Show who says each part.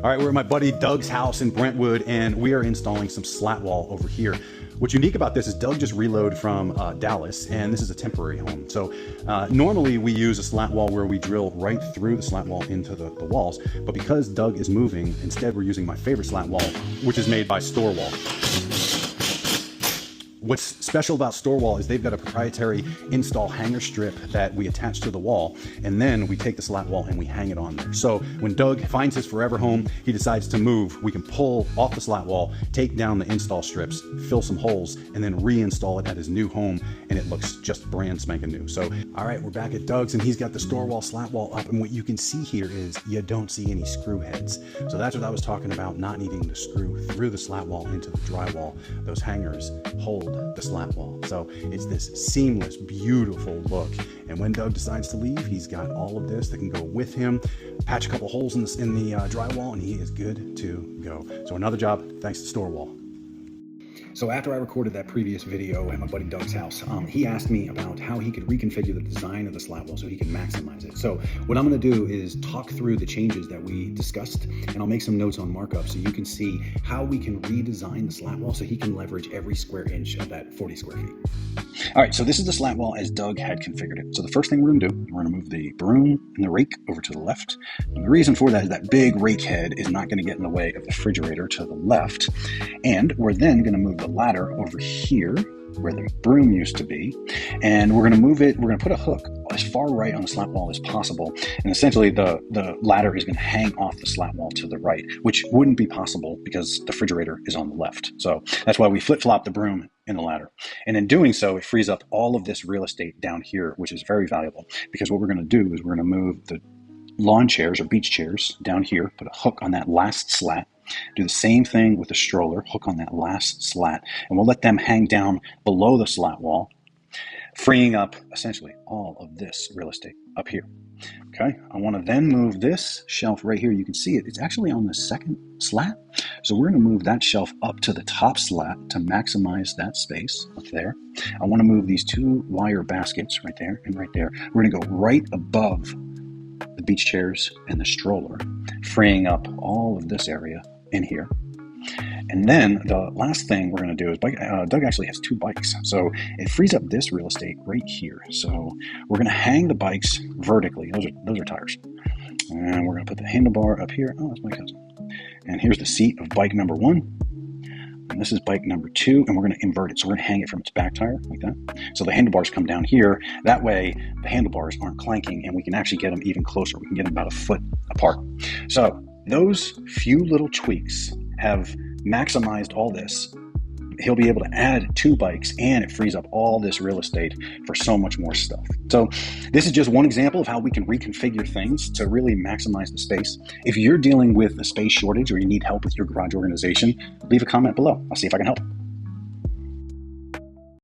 Speaker 1: All right, we're at my buddy Doug's house in Brentwood, and we are installing some Slatwall over here. What's unique about this is Doug just reloaded from Dallas, and this is a temporary home. So normally we use a slat wall where we drill right through the slat wall into the walls, but because Doug is moving, instead we're using my favorite slat wall, which is made by StoreWAll. What's special about StoreWAll is they've got a proprietary install hanger strip that we attach to the wall, and then we take the slat wall and we hang it on there. So when Doug finds his forever home, he decides to move, we can pull off the slat wall, take down the install strips, fill some holes, and then reinstall it at his new home, and it looks just brand spanking new. So, all right, we're back at Doug's, and he's got the StoreWAll slat wall up, and what you can see here is you don't see any screw heads. So that's what I was talking about, not needing to screw through the slat wall into the drywall. Those hangers hold the slat wall. So it's this seamless, beautiful look. And when Doug decides to leave, he's got all of this that can go with him, patch a couple holes in the drywall, and he is good to go. So another job thanks to StoreWAll. So after I recorded that previous video at my buddy Doug's house, he asked me about how he could reconfigure the design of the slat wall so he can maximize it. So what I'm going to do is talk through the changes that we discussed, and I'll make some notes on markup so you can see how we can redesign the slat wall so he can leverage every square inch of that 40 square feet. All right, so this is the slat wall as Doug had configured it. So the first thing we're going to do, we're going to move the broom and the rake over to the left. And the reason for that is that big rake head is not going to get in the way of the refrigerator to the left. And we're then going to move the ladder over here where the broom used to be, and we're going to move it, we're going to put a hook as far right on the slat wall as possible, and essentially the ladder is going to hang off the slat wall to the right, which wouldn't be possible because the refrigerator is on the left. So that's why we flip-flop the broom and the ladder, and in doing so it frees up all of this real estate down here, which is very valuable, because what we're going to do is we're going to move the lawn chairs or beach chairs down here, put a hook on that last slat, do the same thing with the stroller, hook on that last slat, and we'll let them hang down below the slat wall, freeing up essentially all of this real estate up here. Okay, I want to then move this shelf right here. You can see it, it's actually on the second slat. So we're going to move that shelf up to the top slat to maximize that space up there. I want to move these two wire baskets right there and right there. We're going to go right above the beach chairs and the stroller, freeing up all of this area in here. And then the last thing we're going to do is Doug actually has two bikes, so it frees up this real estate right here. So we're going to hang the bikes vertically. Those are tires, and we're going to put the handlebar up here. Oh, that's my cousin. And here's the seat of bike number 1, and this is bike number 2, and we're going to invert it. So we're going to hang it from its back tire like that. So the handlebars come down here. That way the handlebars aren't clanking, and we can actually get them even closer. We can get them about a foot apart. So those few little tweaks have maximized all this. He'll be able to add 2 bikes, and it frees up all this real estate for so much more stuff. So this is just one example of how we can reconfigure things to really maximize the space. If you're dealing with a space shortage or you need help with your garage organization, leave a comment below. I'll see if I can help.